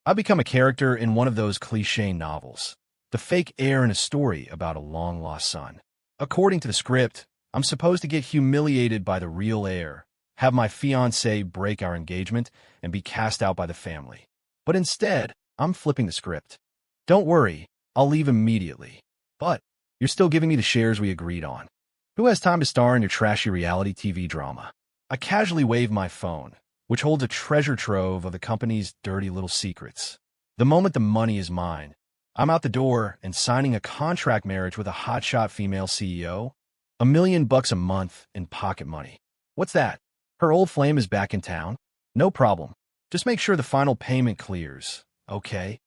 I've become a character in one of those cliché novels, the fake heir in a story about a long-lost son. According to the script, I'm supposed to get humiliated by the real heir, have my fiancée break our engagement, and be cast out by the family. But instead, I'm flipping the script. Don't worry, I'll leave immediately. But you're still giving me the shares we agreed on. Who has time to star in your trashy reality TV drama? I casually wave my phone, which holds a treasure trove of the company's dirty little secrets. The moment the money is mine, I'm out the door and signing a contract marriage with a hotshot female CEO. $1 million a month in pocket money. What's that? Her old flame is back in town? No problem. Just make sure the final payment clears, okay?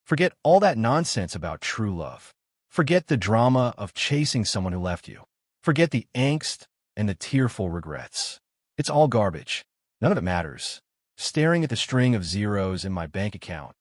Forget all that nonsense about true love. Forget the drama of chasing someone who left you. Forget the angst and the tearful regrets. It's all garbage. None of it matters. Staring at the string of zeros in my bank account,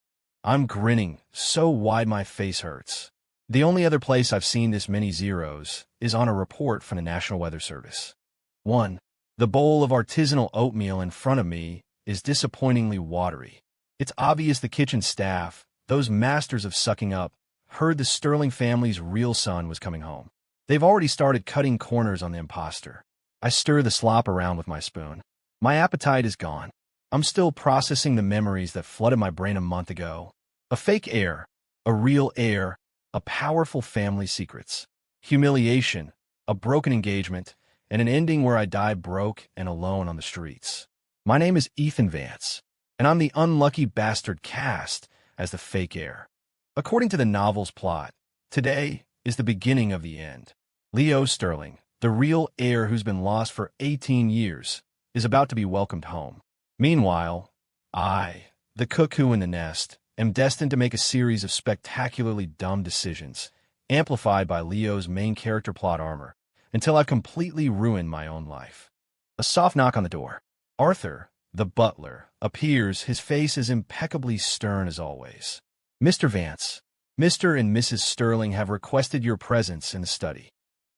I'm grinning so wide my face hurts. The only other place I've seen this many zeros is on a report from the National Weather Service. 1. The bowl of artisanal oatmeal in front of me is disappointingly watery. It's obvious the kitchen staff, those masters of sucking up, heard the Sterling family's real son was coming home. They've already started cutting corners on the imposter. I stir the slop around with my spoon. My appetite is gone. I'm still processing the memories that flooded my brain a month ago. A fake heir, a real heir, a powerful family's secrets, humiliation, a broken engagement, and an ending where I die broke and alone on the streets. My name is Ethan Vance, and I'm the unlucky bastard cast as the fake heir. According to the novel's plot, today is the beginning of the end. Leo Sterling, the real heir who's been lost for 18 years, is about to be welcomed home. Meanwhile, I, the cuckoo in the nest, am destined to make a series of spectacularly dumb decisions, amplified by Leo's main character plot armor, until I've completely ruined my own life. A soft knock on the door. Arthur, the butler, appears, his face as impeccably stern as always. Mr. Vance, Mr. and Mrs. Sterling have requested your presence in the study.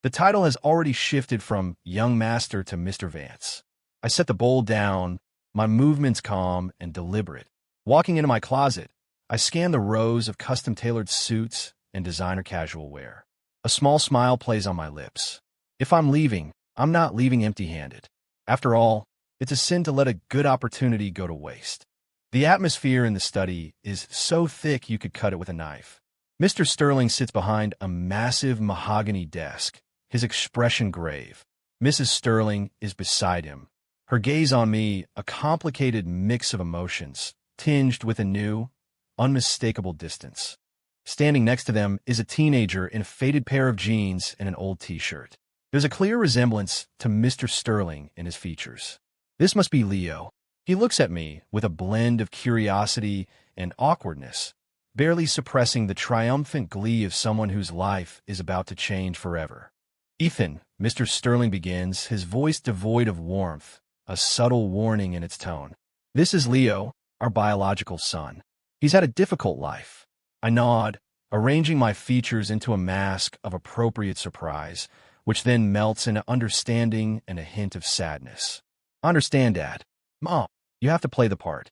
The title has already shifted from young master to Mr. Vance. I set the bowl down, my movements calm and deliberate. Walking into my closet, I scan the rows of custom-tailored suits and designer casual wear. A small smile plays on my lips. If I'm leaving, I'm not leaving empty-handed. After all, it's a sin to let a good opportunity go to waste. The atmosphere in the study is so thick you could cut it with a knife. Mr. Sterling sits behind a massive mahogany desk, his expression grave. Mrs. Sterling is beside him, her gaze on me a complicated mix of emotions, tinged with a new, unmistakable distance. Standing next to them is a teenager in a faded pair of jeans and an old t-shirt. There's a clear resemblance to Mr. Sterling in his features. This must be Leo. He looks at me with a blend of curiosity and awkwardness, barely suppressing the triumphant glee of someone whose life is about to change forever. Ethan, Mr. Sterling begins, his voice devoid of warmth, a subtle warning in its tone. This is Leo, our biological son. He's had a difficult life. I nod, arranging my features into a mask of appropriate surprise, which then melts into understanding and a hint of sadness. Understand, Dad. Mom, you have to play the part.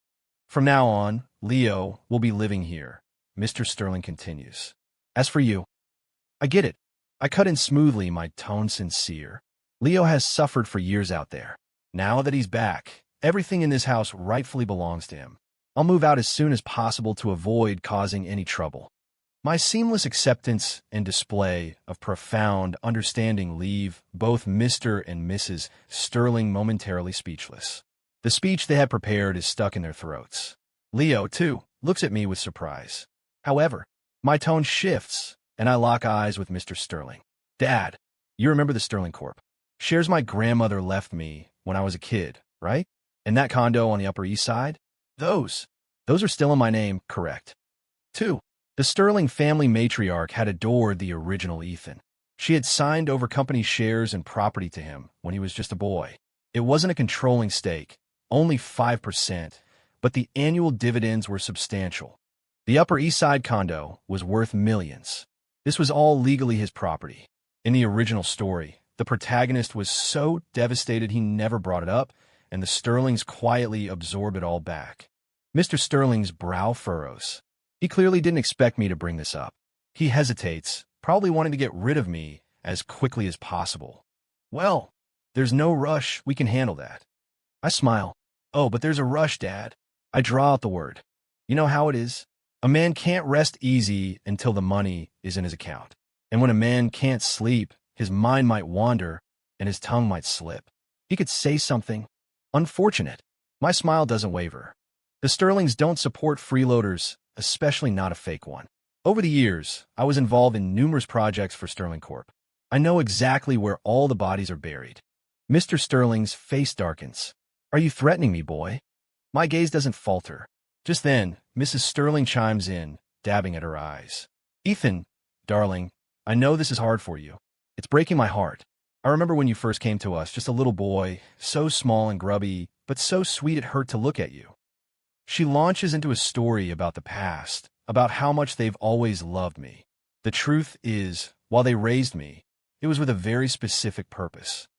From now on, Leo will be living here, Mr. Sterling continues. As for you, I get it. I cut in smoothly, my tone sincere. Leo has suffered for years out there. Now that he's back, everything in this house rightfully belongs to him. I'll move out as soon as possible to avoid causing any trouble. My seamless acceptance and display of profound understanding leave both Mr. and Mrs. Sterling momentarily speechless. The speech they had prepared is stuck in their throats. Leo, too, looks at me with surprise. However, my tone shifts, and I lock eyes with Mr. Sterling. Dad, you remember the Sterling Corp. Shares my grandmother left me when I was a kid, right? And that condo on the Upper East Side? Those are still in my name, correct. 2. The Sterling family matriarch had adored the original Ethan. She had signed over company shares and property to him when he was just a boy. It wasn't a controlling stake, only 5%, but the annual dividends were substantial. The Upper East Side condo was worth millions. This was all legally his property. In the original story, the protagonist was so devastated he never brought it up, and the Sterlings quietly absorbed it all back. Mr. Sterling's brow furrows. He clearly didn't expect me to bring this up. He hesitates, probably wanting to get rid of me as quickly as possible. Well, there's no rush. We can handle that. I smile. Oh, but there's a rush, Dad. I draw out the word. You know how it is. A man can't rest easy until the money is in his account. And when a man can't sleep, his mind might wander and his tongue might slip. He could say something. Unfortunate. My smile doesn't waver. The Sterlings don't support freeloaders, especially not a fake one. Over the years, I was involved in numerous projects for Sterling Corp. I know exactly where all the bodies are buried. Mr. Sterling's face darkens. Are you threatening me, boy? My gaze doesn't falter. Just then, Mrs. Sterling chimes in, dabbing at her eyes. Ethan, darling, I know this is hard for you. It's breaking my heart. I remember when you first came to us, just a little boy, so small and grubby, but so sweet it hurt to look at you. She launches into a story about the past, about how much they've always loved me. The truth is, while they raised me, it was with a very specific purpose.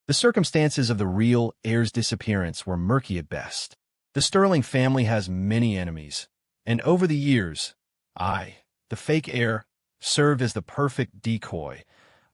The circumstances of the real heir's disappearance were murky at best. The Sterling family has many enemies, and over the years, I, the fake heir, served as the perfect decoy,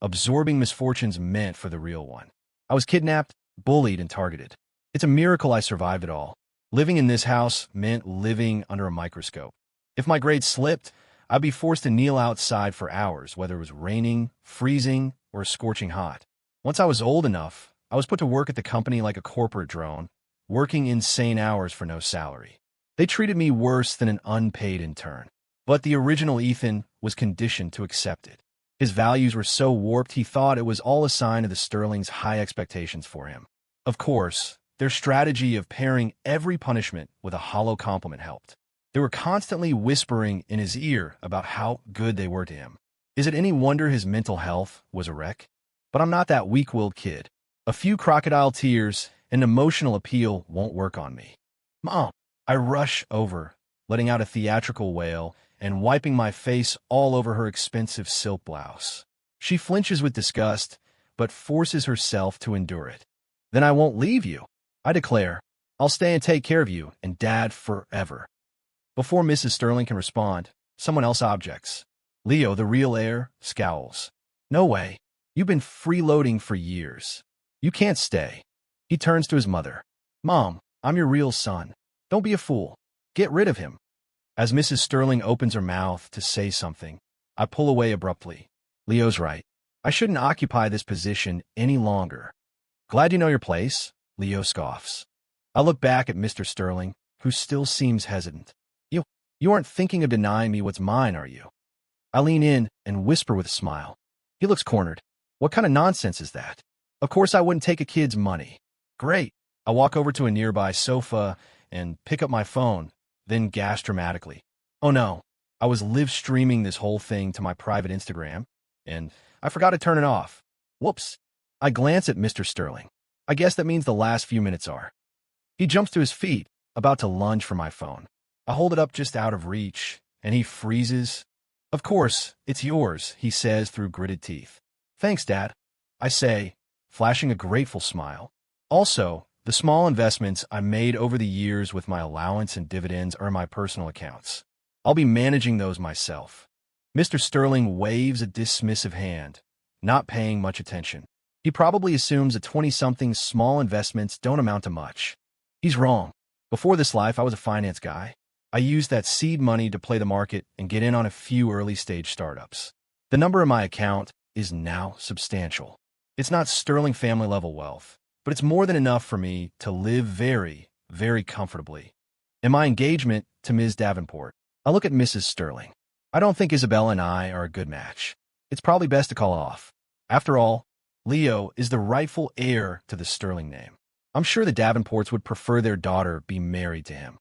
absorbing misfortunes meant for the real one. I was kidnapped, bullied, and targeted. It's a miracle I survived it all. Living in this house meant living under a microscope. If my grades slipped, I'd be forced to kneel outside for hours, whether it was raining, freezing, or scorching hot. Once I was old enough, I was put to work at the company like a corporate drone, working insane hours for no salary. They treated me worse than an unpaid intern. But the original Ethan was conditioned to accept it. His values were so warped he thought it was all a sign of the Sterling's high expectations for him. Of course, their strategy of pairing every punishment with a hollow compliment helped. They were constantly whispering in his ear about how good they were to him. Is it any wonder his mental health was a wreck? But I'm not that weak-willed kid. A few crocodile tears and emotional appeal won't work on me. Mom, I rush over, letting out a theatrical wail and wiping my face all over her expensive silk blouse. She flinches with disgust, but forces herself to endure it. Then I won't leave you, I declare. I'll stay and take care of you and Dad forever. Before Mrs. Sterling can respond, someone else objects. Leo, the real heir, scowls. No way. You've been freeloading for years. You can't stay. He turns to his mother. Mom, I'm your real son. Don't be a fool. Get rid of him. As Mrs. Sterling opens her mouth to say something, I pull away abruptly. Leo's right. I shouldn't occupy this position any longer. Glad you know your place, Leo scoffs. I look back at Mr. Sterling, who still seems hesitant. You aren't thinking of denying me what's mine, are you? I lean in and whisper with a smile. He looks cornered. What kind of nonsense is that? Of course I wouldn't take a kid's money. Great. I walk over to a nearby sofa and pick up my phone, then gasp dramatically. Oh no, I was live streaming this whole thing to my private Instagram, and I forgot to turn it off. Whoops. I glance at Mr. Sterling. I guess that means the last few minutes are. He jumps to his feet, about to lunge for my phone. I hold it up just out of reach, and he freezes. Of course, it's yours, he says through gritted teeth. Thanks, Dad, I say, flashing a grateful smile. Also, the small investments I made over the years with my allowance and dividends are in my personal accounts. I'll be managing those myself. Mr. Sterling waves a dismissive hand, not paying much attention. He probably assumes that 20-something's small investments don't amount to much. He's wrong. Before this life, I was a finance guy. I used that seed money to play the market and get in on a few early-stage startups. The number in my account is now substantial. It's not Sterling family-level wealth, but it's more than enough for me to live very, very comfortably. In my engagement to Ms. Davenport, I look at Mrs. Sterling. I don't think Isabella and I are a good match. It's probably best to call off. After all, Leo is the rightful heir to the Sterling name. I'm sure the Davenports would prefer their daughter be married to him.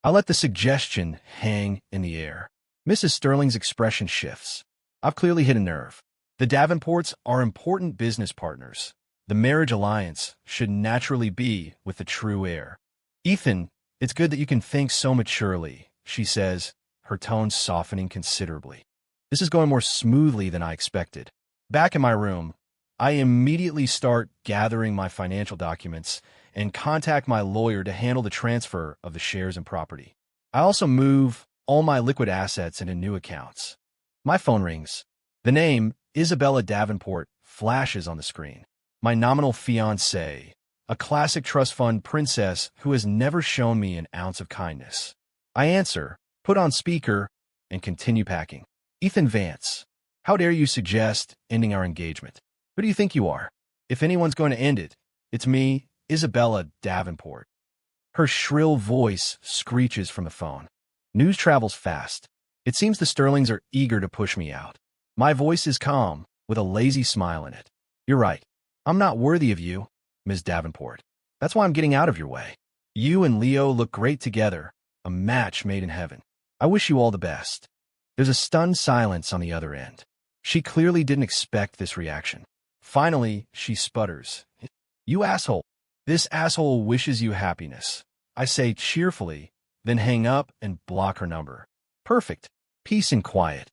I let the suggestion hang in the air. Mrs. Sterling's expression shifts. I've clearly hit a nerve. The Davenports are important business partners. The marriage alliance should naturally be with the true heir. Ethan, it's good that you can think so maturely, she says, her tone softening considerably. This is going more smoothly than I expected. Back in my room, I immediately start gathering my financial documents and contact my lawyer to handle the transfer of the shares and property. I also move all my liquid assets into new accounts. My phone rings. The name, Isabella Davenport, flashes on the screen. My nominal fiancée, a classic trust fund princess who has never shown me an ounce of kindness. I answer, put on speaker, and continue packing. Ethan Vance, how dare you suggest ending our engagement? Who do you think you are? If anyone's going to end it, it's me, Isabella Davenport. Her shrill voice screeches from the phone. News travels fast. It seems the Sterlings are eager to push me out. My voice is calm, with a lazy smile in it. You're right. I'm not worthy of you, Ms. Davenport. That's why I'm getting out of your way. You and Leo look great together, a match made in heaven. I wish you all the best. There's a stunned silence on the other end. She clearly didn't expect this reaction. Finally, she sputters. You asshole. This asshole wishes you happiness. I say cheerfully, then hang up and block her number. Perfect. Peace and quiet.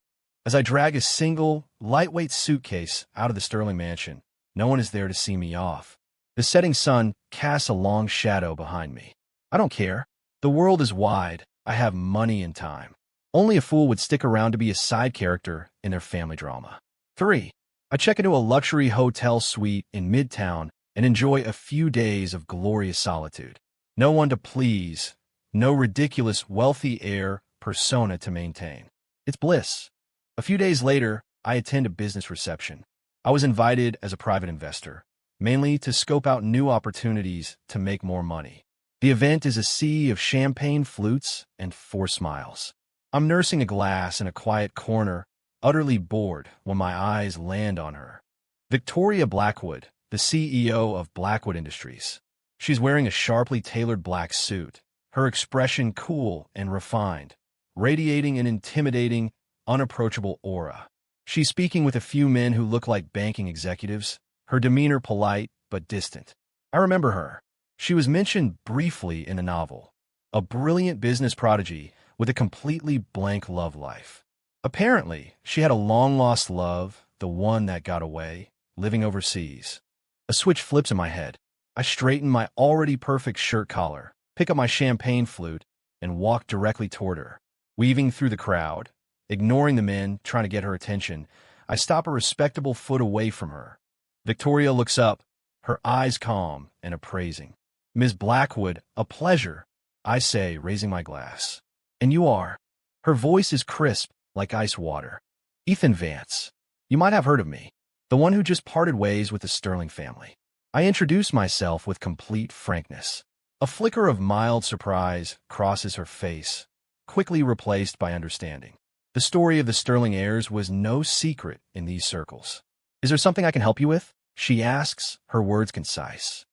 As I drag a single, lightweight suitcase out of the Sterling mansion, no one is there to see me off. The setting sun casts a long shadow behind me. I don't care. The world is wide. I have money and time. Only a fool would stick around to be a side character in their family drama. 3. I check into a luxury hotel suite in Midtown and enjoy a few days of glorious solitude. No one to please, no ridiculous wealthy heir persona to maintain. It's bliss. A few days later, I attend a business reception. I was invited as a private investor, mainly to scope out new opportunities to make more money. The event is a sea of champagne flutes and 4 smiles. I'm nursing a glass in a quiet corner, utterly bored when my eyes land on her. Victoria Blackwood, the CEO of Blackwood Industries. She's wearing a sharply tailored black suit, her expression cool and refined, radiating an intimidating, unapproachable aura. She's speaking with a few men who look like banking executives, her demeanor polite but distant. I remember her. She was mentioned briefly in a novel, a brilliant business prodigy with a completely blank love life. Apparently, she had a long-lost love, the one that got away, living overseas. A switch flips in my head. I straighten my already perfect shirt collar, pick up my champagne flute, and walk directly toward her. Weaving through the crowd, ignoring the men trying to get her attention, I stop a respectable foot away from her. Victoria looks up, her eyes calm and appraising. Ms. Blackwood, a pleasure, I say, raising my glass. And you are. Her voice is crisp, like ice water. Ethan Vance. You might have heard of me. The one who just parted ways with the Sterling family. I introduce myself with complete frankness. A flicker of mild surprise crosses her face, quickly replaced by understanding. The story of the Sterling heirs was no secret in these circles. Is there something I can help you with? She asks, her words concise.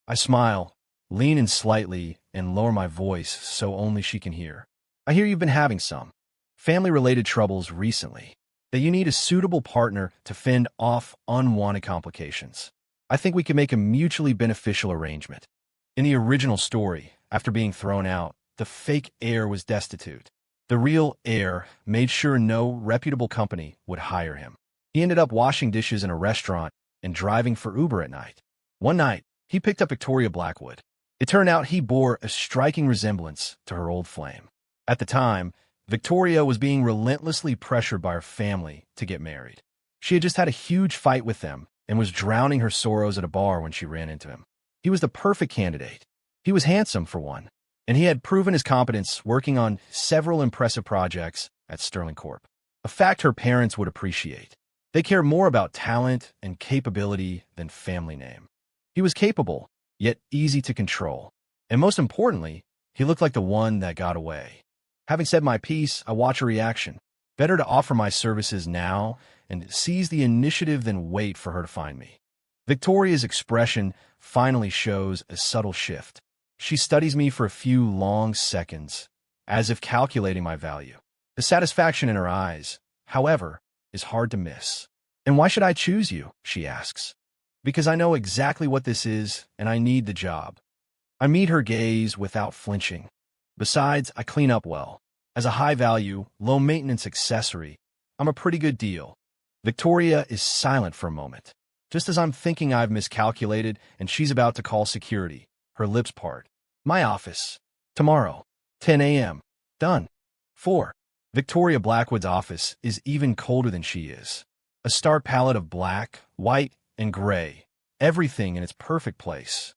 I smile, lean in slightly, and lower my voice so only she can hear. I hear you've been having some family-related troubles recently, that you need a suitable partner to fend off unwanted complications. I think we can make a mutually beneficial arrangement. In the original story, after being thrown out, the fake heir was destitute. The real heir made sure no reputable company would hire him. He ended up washing dishes in a restaurant and driving for Uber at night. One night, he picked up Victoria Blackwood. It turned out he bore a striking resemblance to her old flame. At the time, Victoria was being relentlessly pressured by her family to get married. She had just had a huge fight with them and was drowning her sorrows at a bar when she ran into him. He was the perfect candidate. He was handsome, for one, and he had proven his competence working on several impressive projects at Sterling Corp. A fact her parents would appreciate. They care more about talent and capability than family name. He was capable, yet easy to control. And most importantly, he looked like the one that got away. Having said my piece, I watch a reaction. Better to offer my services now and seize the initiative than wait for her to find me. Victoria's expression finally shows a subtle shift. She studies me for a few long seconds, as if calculating my value. The satisfaction in her eyes, however, is hard to miss. And why should I choose you? She asks. Because I know exactly what this is, and I need the job. I meet her gaze without flinching. Besides, I clean up well. As a high-value, low-maintenance accessory, I'm a pretty good deal. Victoria is silent for a moment. Just as I'm thinking I've miscalculated and she's about to call security, her lips part. My office. Tomorrow. 10 a.m. Done. 4. Victoria Blackwood's office is even colder than she is. A stark palette of black, white, and gray, everything in its perfect place.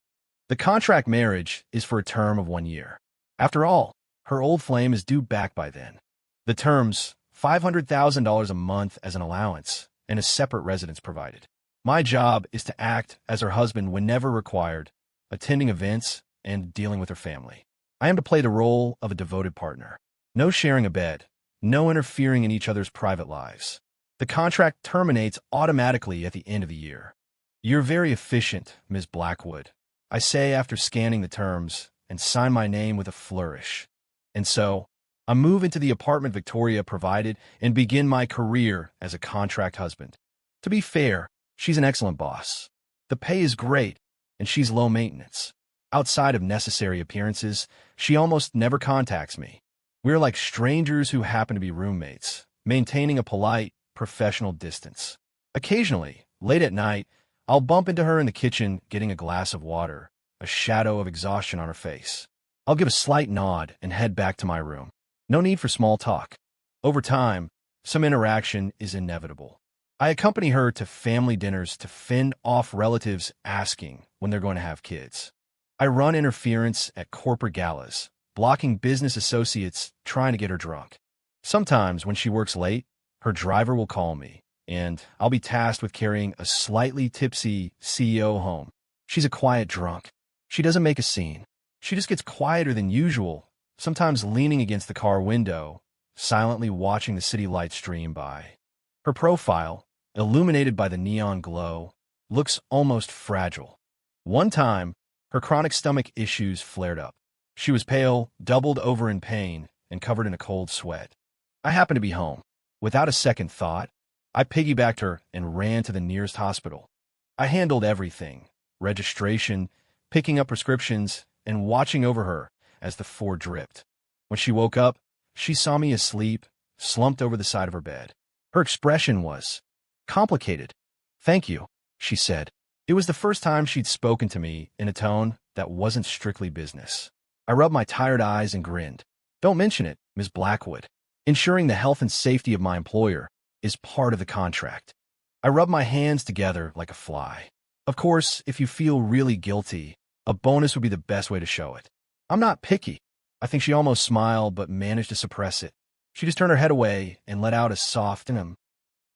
The contract marriage is for a term of 1 year. After all, her old flame is due back by then. The terms, $500,000 a month as an allowance, and a separate residence provided. My job is to act as her husband whenever required, attending events and dealing with her family. I am to play the role of a devoted partner. No sharing a bed, no interfering in each other's private lives. The contract terminates automatically at the end of the year. You're very efficient, Ms. Blackwood, I say after scanning the terms, and sign my name with a flourish. And so, I move into the apartment Victoria provided and begin my career as a contract husband. To be fair, she's an excellent boss. The pay is great, and she's low maintenance. Outside of necessary appearances, she almost never contacts me. We're like strangers who happen to be roommates, maintaining a polite, professional distance. Occasionally, late at night, I'll bump into her in the kitchen getting a glass of water, a shadow of exhaustion on her face. I'll give a slight nod and head back to my room. No need for small talk. Over time, some interaction is inevitable. I accompany her to family dinners to fend off relatives asking when they're going to have kids. I run interference at corporate galas, blocking business associates trying to get her drunk. Sometimes, when she works late, her driver will call me, and I'll be tasked with carrying a slightly tipsy CEO home. She's a quiet drunk. She doesn't make a scene. She just gets quieter than usual, sometimes leaning against the car window, silently watching the city lights stream by. Her profile, illuminated by the neon glow, looks almost fragile. One time, her chronic stomach issues flared up. She was pale, doubled over in pain, and covered in a cold sweat. I happened to be home. Without a second thought, I piggybacked her and ran to the nearest hospital. I handled everything: registration, picking up prescriptions, and watching over her as the four dripped. When she woke up, she saw me asleep, slumped over the side of her bed. Her expression was complicated. "Thank you," she said. It was the first time she'd spoken to me in a tone that wasn't strictly business. I rubbed my tired eyes and grinned. "Don't mention it, Ms. Blackwood. Ensuring the health and safety of my employer is part of the contract." I rubbed my hands together like a fly. "Of course, if you feel really guilty, a bonus would be the best way to show it. I'm not picky." I think she almost smiled but managed to suppress it. She just turned her head away and let out a soft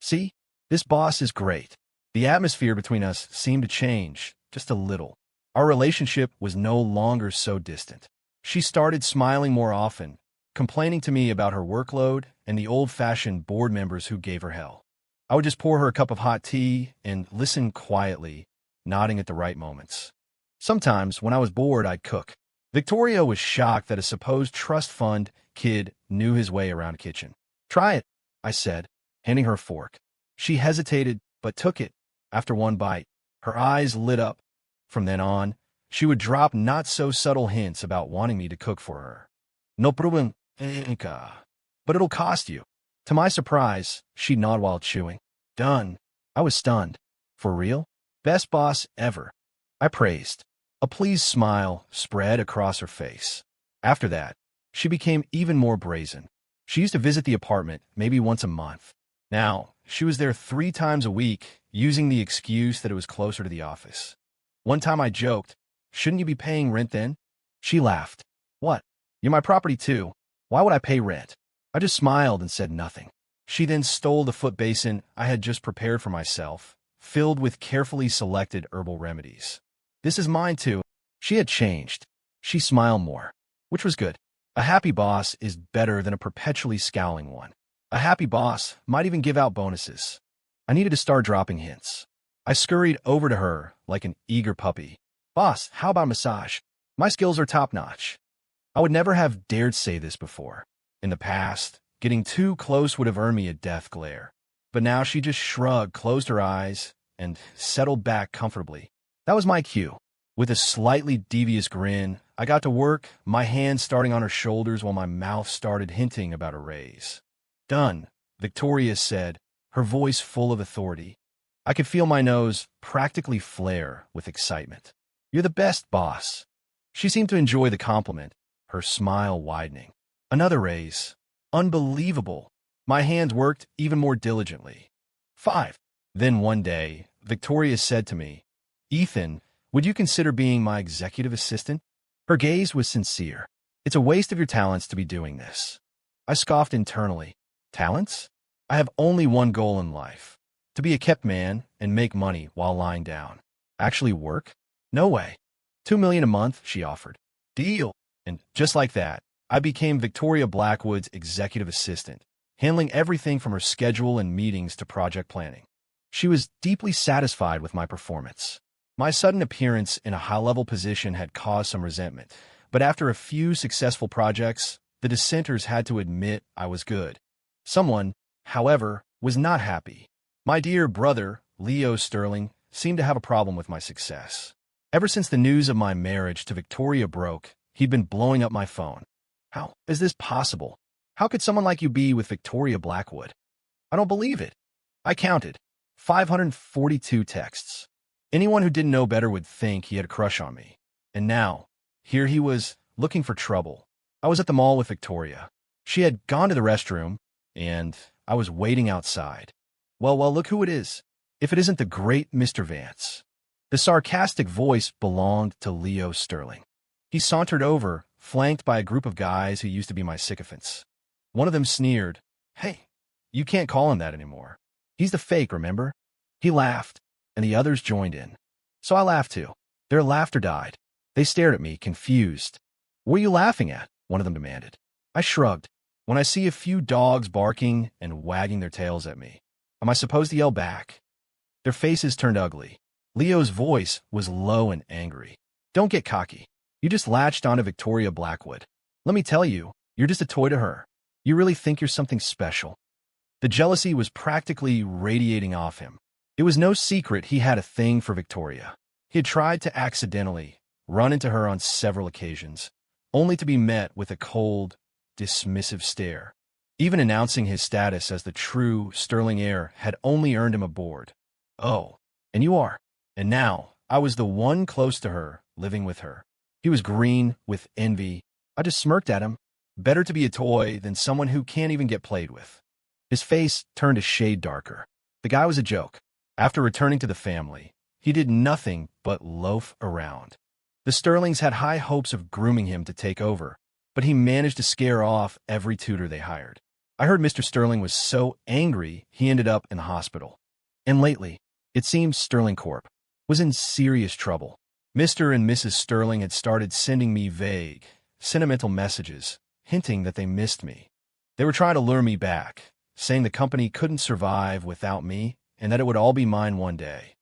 "See, this boss is great." The atmosphere between us seemed to change, just a little. Our relationship was no longer so distant. She started smiling more often, complaining to me about her workload and the old-fashioned board members who gave her hell. I would just pour her a cup of hot tea and listen quietly, nodding at the right moments. Sometimes, when I was bored, I'd cook. Victoria was shocked that a supposed trust fund kid knew his way around a kitchen. "Try it," I said, handing her a fork. She hesitated, but took it. After one bite, her eyes lit up. From then on, she would drop not-so-subtle hints about wanting me to cook for her. "No problem, but it'll cost you." To my surprise, she'd nod while chewing. "Done." I was stunned. "For real? Best boss ever," I praised. A pleased smile spread across her face. After that, she became even more brazen. She used to visit the apartment maybe once a month. Now, she was there 3 times a week, using the excuse that it was closer to the office. One time I joked, "Shouldn't you be paying rent then?" She laughed. "What? You're my property too. Why would I pay rent?" I just smiled and said nothing. She then stole the foot basin I had just prepared for myself, filled with carefully selected herbal remedies. "This is mine too." She had changed. She smiled more, which was good. A happy boss is better than a perpetually scowling one. A happy boss might even give out bonuses. I needed to start dropping hints. I scurried over to her like an eager puppy. "Boss, how about a massage? My skills are top-notch." I would never have dared say this before. In the past, getting too close would have earned me a death glare. But now she just shrugged, closed her eyes, and settled back comfortably. That was my cue. With a slightly devious grin, I got to work, my hands starting on her shoulders while my mouth started hinting about a raise. "Done," Victoria said, her voice full of authority. I could feel my nose practically flare with excitement. "You're the best, boss." She seemed to enjoy the compliment, her smile widening. Another raise. Unbelievable. My hands worked even more diligently. 5. Then one day, Victoria said to me, "Ethan, would you consider being my executive assistant?" Her gaze was sincere. "It's a waste of your talents to be doing this." I scoffed internally. Talents? I have only one goal in life. To be a kept man and make money while lying down. Actually work? No way. 2 million a month, she offered. Deal. And just like that, I became Victoria Blackwood's executive assistant, handling everything from her schedule and meetings to project planning. She was deeply satisfied with my performance. My sudden appearance in a high-level position had caused some resentment, but after a few successful projects, the dissenters had to admit I was good. Someone, however, was not happy. My dear brother, Leo Sterling, seemed to have a problem with my success. Ever since the news of my marriage to Victoria broke, he'd been blowing up my phone. "How is this possible? How could someone like you be with Victoria Blackwood? I don't believe it." I counted. 542 texts. Anyone who didn't know better would think he had a crush on me. And now, here he was, looking for trouble. I was at the mall with Victoria. She had gone to the restroom, and I was waiting outside. Well, look who it is. If it isn't the great Mr. Vance. The sarcastic voice belonged to Leo Sterling. He sauntered over, flanked by a group of guys who used to be my sycophants. One of them sneered, "Hey, you can't call him that anymore. He's the fake, remember?" He laughed, and the others joined in. So I laughed too. Their laughter died. They stared at me, confused. "What are you laughing at?" one of them demanded. I shrugged. "When I see a few dogs barking and wagging their tails at me, am I supposed to yell back?" Their faces turned ugly. Leo's voice was low and angry. "Don't get cocky. You just latched onto Victoria Blackwood. Let me tell you, you're just a toy to her. You really think you're something special." The jealousy was practically radiating off him. It was no secret he had a thing for Victoria. He had tried to accidentally run into her on several occasions, only to be met with a cold, dismissive stare. Even announcing his status as the true Sterling heir had only earned him a bored. "Oh, and you are." And now, I was the one close to her, living with her. He was green with envy. I just smirked at him. Better to be a toy than someone who can't even get played with. His face turned a shade darker. The guy was a joke. After returning to the family, he did nothing but loaf around. The Sterlings had high hopes of grooming him to take over, but he managed to scare off every tutor they hired. I heard Mr. Sterling was so angry he ended up in the hospital. And lately, it seemed Sterling Corp. Was in serious trouble. Mr. and Mrs. Sterling had started sending me vague, sentimental messages, hinting that they missed me. They were trying to lure me back, saying the company couldn't survive without me and that it would all be mine one day.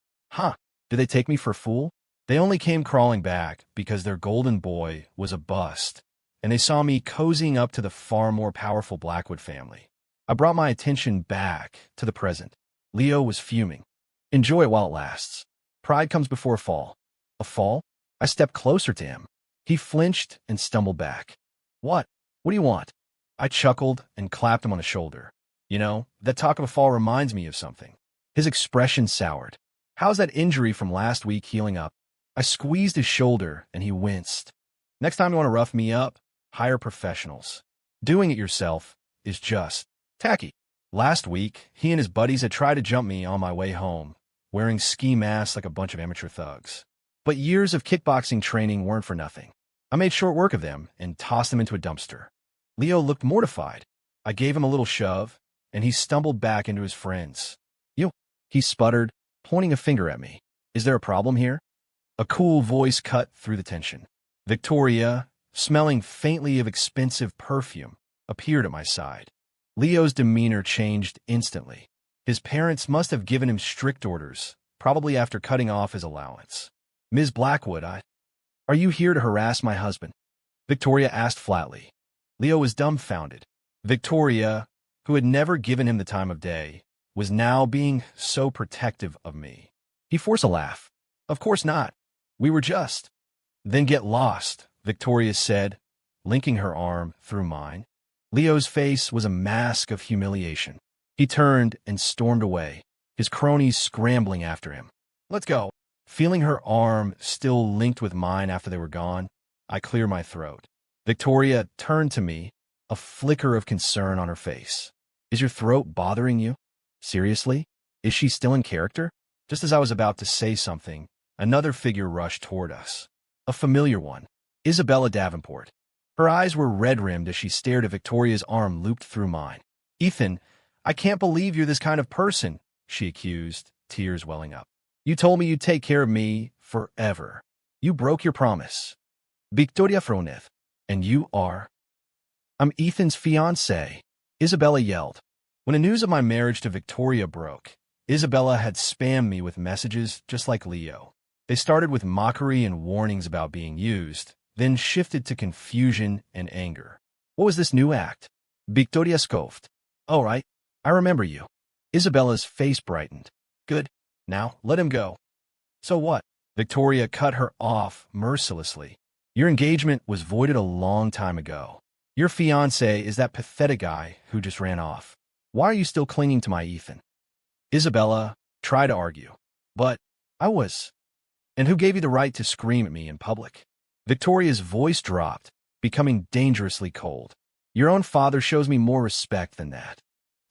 Did they take me for a fool? They only came crawling back because their golden boy was a bust, and they saw me cozying up to the far more powerful Blackwood family. I brought my attention back to the present. Leo was fuming. "Enjoy it while it lasts. Pride comes before a fall." A fall? I stepped closer to him. He flinched and stumbled back. What do you want?" I chuckled and clapped him on the shoulder. "You know, that talk of a fall reminds me of something." His expression soured. "How's that injury from last week healing up?" I squeezed his shoulder and he winced. "Next time you want to rough me up, hire professionals. Doing it yourself is just tacky." Last week, he and his buddies had tried to jump me on my way home, wearing ski masks like a bunch of amateur thugs. But years of kickboxing training weren't for nothing. I made short work of them and tossed them into a dumpster. Leo looked mortified. I gave him a little shove, and he stumbled back into his friends. "You," he sputtered, pointing a finger at me. "Is there a problem here?" A cool voice cut through the tension. Victoria, smelling faintly of expensive perfume, appeared at my side. Leo's demeanor changed instantly. His parents must have given him strict orders, probably after cutting off his allowance. "Ms. Blackwood, are you here to harass my husband?" Victoria asked flatly. Leo was dumbfounded. Victoria, who had never given him the time of day, was now being so protective of me. He forced a laugh. "Of course not. We were just—" "Then get lost," Victoria said, linking her arm through mine. Leo's face was a mask of humiliation. He turned and stormed away, his cronies scrambling after him. "Let's go." Feeling her arm still linked with mine after they were gone, I cleared my throat. Victoria turned to me, a flicker of concern on her face. Is your throat bothering you? Seriously? Is she still in character? Just as I was about to say something, another figure rushed toward us. A familiar one. Isabella Davenport. Her eyes were red-rimmed as she stared at Victoria's arm looped through mine. Ethan, I can't believe you're this kind of person, she accused, tears welling up. You told me you'd take care of me forever. You broke your promise. Victoria Froneth. And you are? I'm Ethan's fiancée, Isabella yelled. When the news of my marriage to Victoria broke, Isabella had spammed me with messages just like Leo. They started with mockery and warnings about being used, then shifted to confusion and anger. What was this new act? Victoria scoffed. All right, I remember you. Isabella's face brightened. Good. Now, let him go. So what? Victoria cut her off mercilessly. Your engagement was voided a long time ago. Your fiancé is that pathetic guy who just ran off. Why are you still clinging to my Ethan? Isabella tried to argue. But I was. And who gave you the right to scream at me in public? Victoria's voice dropped, becoming dangerously cold. Your own father shows me more respect than that.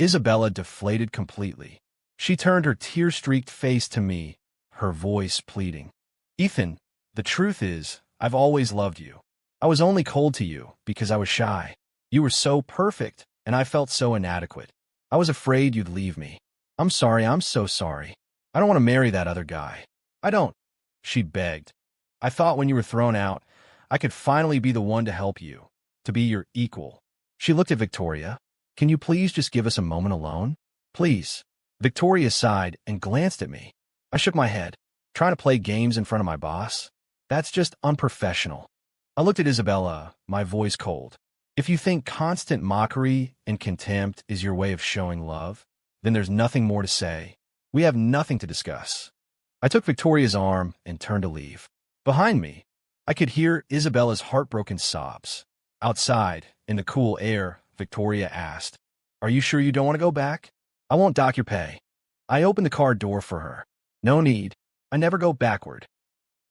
Isabella deflated completely. She turned her tear-streaked face to me, her voice pleading. Ethan, the truth is, I've always loved you. I was only cold to you because I was shy. You were so perfect, and I felt so inadequate. I was afraid you'd leave me. I'm sorry, I'm so sorry. I don't want to marry that other guy. I don't, she begged. I thought when you were thrown out, I could finally be the one to help you, to be your equal. She looked at Victoria. Can you please just give us a moment alone? Please. Victoria sighed and glanced at me. I shook my head. Trying to play games in front of my boss? That's just unprofessional. I looked at Isabella, my voice cold. If you think constant mockery and contempt is your way of showing love, then there's nothing more to say. We have nothing to discuss. I took Victoria's arm and turned to leave. Behind me, I could hear Isabella's heartbroken sobs. Outside, in the cool air, Victoria asked, Are you sure you don't want to go back? I won't dock your pay. I opened the car door for her. No need. I never go backward.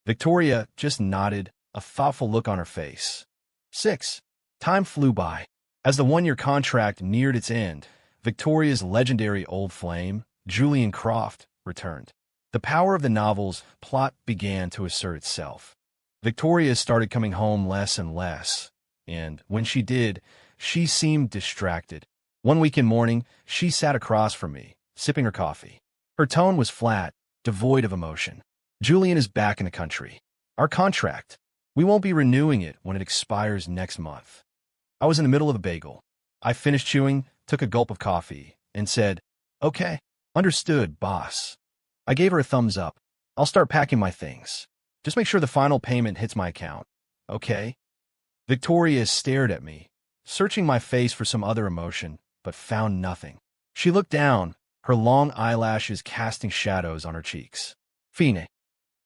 Victoria just nodded, a thoughtful look on her face. 6. Time flew by. As the one-year contract neared its end, Victoria's legendary old flame, Julian Croft, returned. The power of the novel's plot began to assert itself. Victoria started coming home less and less, and when she did, she seemed distracted. One weekend morning, she sat across from me, sipping her coffee. Her tone was flat, devoid of emotion. Julian is back in the country. Our contract. We won't be renewing it when it expires next month. I was in the middle of a bagel. I finished chewing, took a gulp of coffee, and said, Okay, understood, boss. I gave her a thumbs up. I'll start packing my things. Just make sure the final payment hits my account. Okay? Victoria stared at me, searching my face for some other emotion, but found nothing. She looked down, her long eyelashes casting shadows on her cheeks. Fine.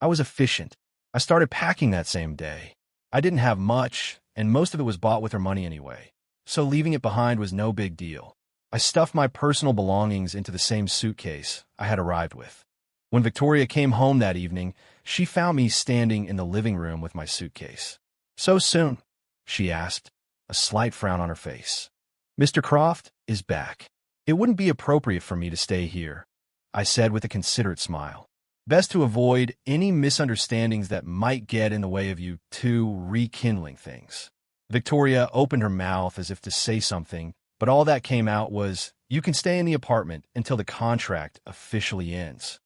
I was efficient. I started packing that same day. I didn't have much, and most of it was bought with her money anyway, so leaving it behind was no big deal. I stuffed my personal belongings into the same suitcase I had arrived with. When Victoria came home that evening, she found me standing in the living room with my suitcase. So soon? She asked, a slight frown on her face. Mr. Croft is back. It wouldn't be appropriate for me to stay here, I said with a considerate smile. Best to avoid any misunderstandings that might get in the way of you two rekindling things. Victoria opened her mouth as if to say something, but all that came out was, You can stay in the apartment until the contract officially ends.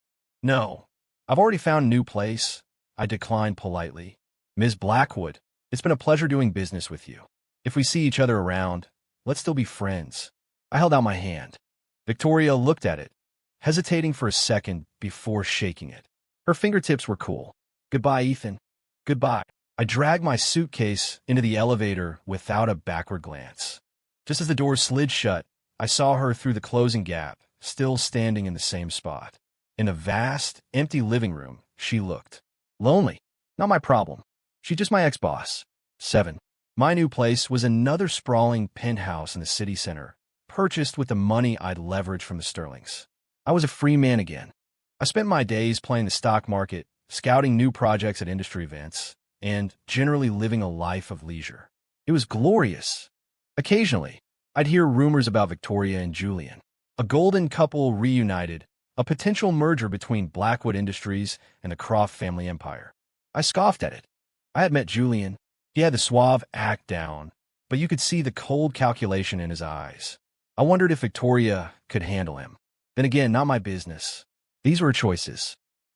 No, I've already found a new place, I declined politely. Ms. Blackwood, it's been a pleasure doing business with you. If we see each other around, let's still be friends. I held out my hand. Victoria looked at it, hesitating for a second before shaking it. Her fingertips were cool. Goodbye, Ethan. Goodbye. I dragged my suitcase into the elevator without a backward glance. Just as the door slid shut, I saw her through the closing gap, still standing in the same spot. In a vast, empty living room, she looked. Lonely. Not my problem. She's just my ex-boss. 7. My new place was another sprawling penthouse in the city center, purchased with the money I'd leveraged from the Sterlings. I was a free man again. I spent my days playing the stock market, scouting new projects at industry events, and generally living a life of leisure. It was glorious. Occasionally, I'd hear rumors about Victoria and Julian, a golden couple reunited, a potential merger between Blackwood Industries and the Croft family empire. I scoffed at it. I had met Julian. He had the suave act down, but you could see the cold calculation in his eyes. I wondered if Victoria could handle him. Then again, not my business. These were choices.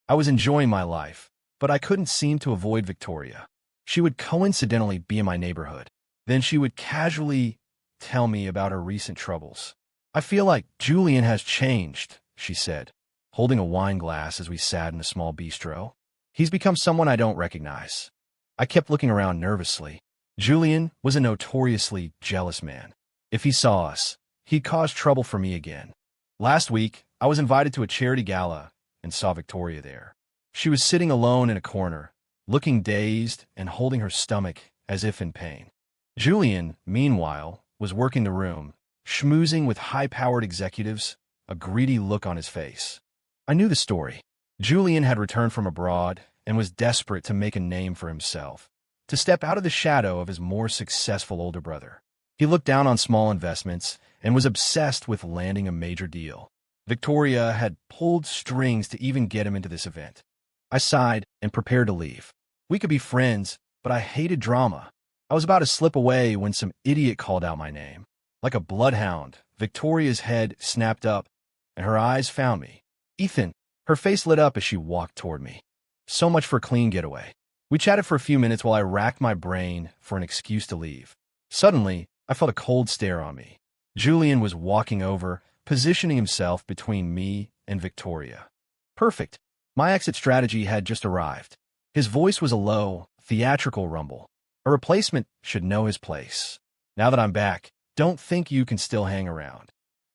I was enjoying my life, but I couldn't seem to avoid Victoria. She would coincidentally be in my neighborhood. Then she would casually tell me about her recent troubles. I feel like Julian has changed, she said, holding a wine glass as we sat in a small bistro. He's become someone I don't recognize. I kept looking around nervously. Julian was a notoriously jealous man. If he saw us, he'd cause trouble for me again. Last week, I was invited to a charity gala and saw Victoria there. She was sitting alone in a corner, looking dazed and holding her stomach as if in pain. Julian, meanwhile, was working the room, schmoozing with high-powered executives, a greedy look on his face. I knew the story. Julian had returned from abroad and was desperate to make a name for himself, to step out of the shadow of his more successful older brother. He looked down on small investments and was obsessed with landing a major deal. Victoria had pulled strings to even get him into this event. I sighed and prepared to leave. We could be friends, but I hated drama. I was about to slip away when some idiot called out my name. Like a bloodhound, Victoria's head snapped up, and her eyes found me. Ethan. Her face lit up as she walked toward me. So much for a clean getaway. We chatted for a few minutes while I racked my brain for an excuse to leave. Suddenly, I felt a cold stare on me. Julian was walking over, positioning himself between me and Victoria. Perfect. My exit strategy had just arrived. His voice was a low, theatrical rumble. A replacement should know his place. Now that I'm back, don't think you can still hang around.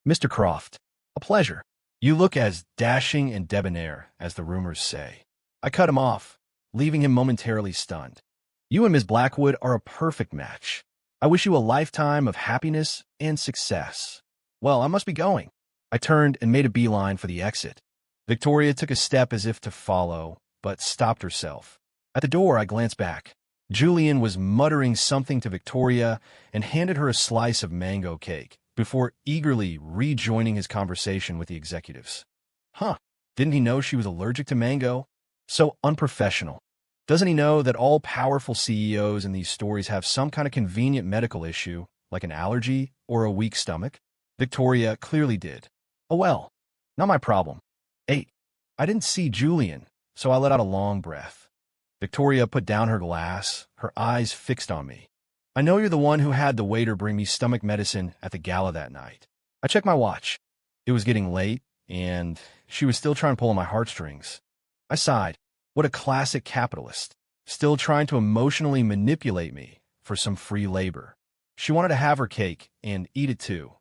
Mr. Croft, a pleasure. You look as dashing and debonair as the rumors say. I cut him off, leaving him momentarily stunned. You and Ms. Blackwood are a perfect match. I wish you a lifetime of happiness and success. Well, I must be going. I turned and made a beeline for the exit. Victoria took a step as if to follow, but stopped herself. At the door, I glanced back. Julian was muttering something to Victoria and handed her a slice of mango cake before eagerly rejoining his conversation with the executives. Huh, didn't he know she was allergic to mango? So unprofessional. Doesn't he know that all powerful CEOs in these stories have some kind of convenient medical issue, like an allergy or a weak stomach? Victoria clearly did. Oh well, not my problem. Hey, I didn't see Julian, so I let out a long breath. Victoria put down her glass, her eyes fixed on me. I know you're the one who had the waiter bring me stomach medicine at the gala that night. I checked my watch. It was getting late, and she was still trying to pull on my heartstrings. I sighed. What a classic capitalist. Still trying to emotionally manipulate me for some free labor. She wanted to have her cake and eat it too.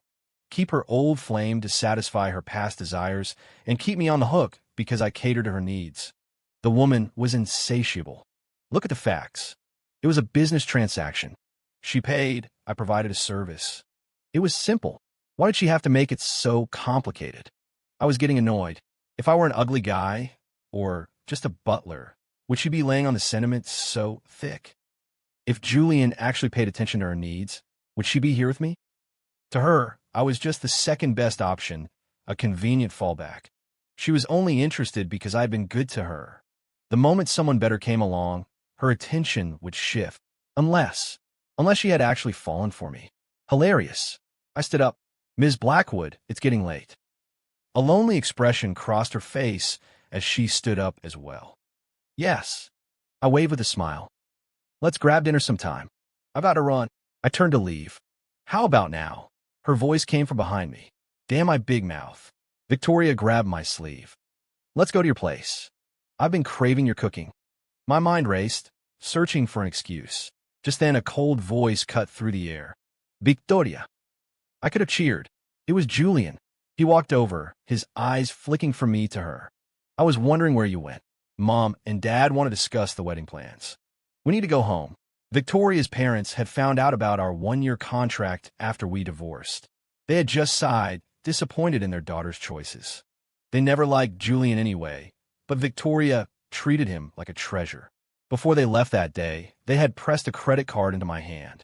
Keep her old flame to satisfy her past desires and keep me on the hook because I catered to her needs. The woman was insatiable. Look at the facts. It was a business transaction. She paid, I provided a service. It was simple. Why did she have to make it so complicated? I was getting annoyed. If I were an ugly guy, or just a butler, would she be laying on the sentiment so thick? If Julian actually paid attention to her needs, would she be here with me? To her, I was just the second best option, a convenient fallback. She was only interested because I'd been good to her. The moment someone better came along, her attention would shift, unless she had actually fallen for me. Hilarious. I stood up. Ms. Blackwood, it's getting late. A lonely expression crossed her face as she stood up as well. Yes. I waved with a smile. Let's grab dinner sometime. I've got to run. I turned to leave. How about now? Her voice came from behind me. Damn my big mouth. Victoria grabbed my sleeve. Let's go to your place. I've been craving your cooking. My mind raced, searching for an excuse. Just then a cold voice cut through the air. Victoria. I could have cheered. It was Julian. He walked over, his eyes flicking from me to her. I was wondering where you went. Mom and Dad want to discuss the wedding plans. We need to go home. Victoria's parents had found out about our one-year contract after we divorced. They had just sighed, disappointed in their daughter's choices. They never liked Julian anyway, but Victoria treated him like a treasure. Before they left that day, they had pressed a credit card into my hand.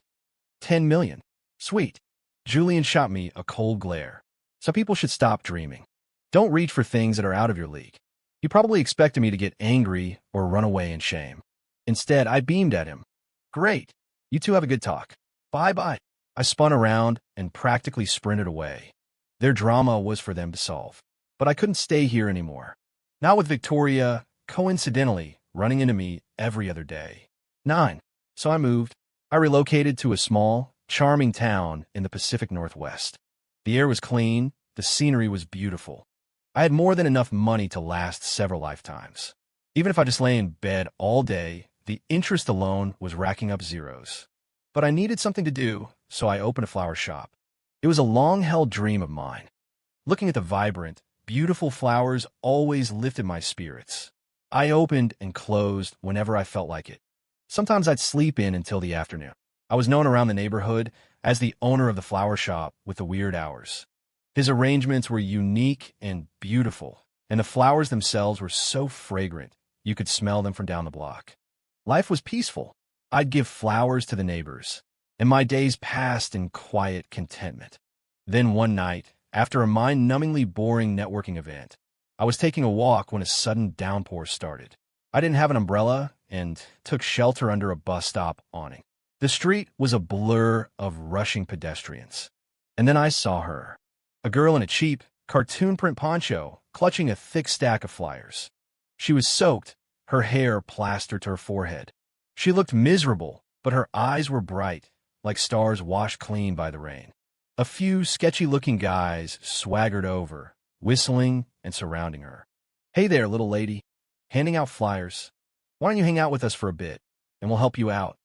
$10 million. Sweet. Julian shot me a cold glare. Some people should stop dreaming. Don't reach for things that are out of your league. He probably expected me to get angry or run away in shame. Instead, I beamed at him. Great. You two have a good talk. Bye-bye. I spun around and practically sprinted away. Their drama was for them to solve. But I couldn't stay here anymore. Not with Victoria, coincidentally, running into me every other day. 9. So I moved. I relocated to a small, charming town in the Pacific Northwest. The air was clean, the scenery was beautiful. I had more than enough money to last several lifetimes. Even if I just lay in bed all day, the interest alone was racking up zeros. But I needed something to do, so I opened a flower shop. It was a long-held dream of mine. Looking at the vibrant, beautiful flowers always lifted my spirits. I opened and closed whenever I felt like it. Sometimes I'd sleep in until the afternoon. I was known around the neighborhood as the owner of the flower shop with the weird hours. His arrangements were unique and beautiful, and the flowers themselves were so fragrant you could smell them from down the block. Life was peaceful. I'd give flowers to the neighbors, and my days passed in quiet contentment. Then one night, after a mind-numbingly boring networking event, I was taking a walk when a sudden downpour started. I didn't have an umbrella and took shelter under a bus stop awning. The street was a blur of rushing pedestrians. And then I saw her, a girl in a cheap, cartoon print poncho, clutching a thick stack of flyers. She was soaked, her hair plastered to her forehead. She looked miserable, but her eyes were bright, like stars washed clean by the rain. A few sketchy-looking guys swaggered over, whistling and surrounding her. Hey there, little lady. Handing out flyers. Why don't you hang out with us for a bit, and we'll help you out?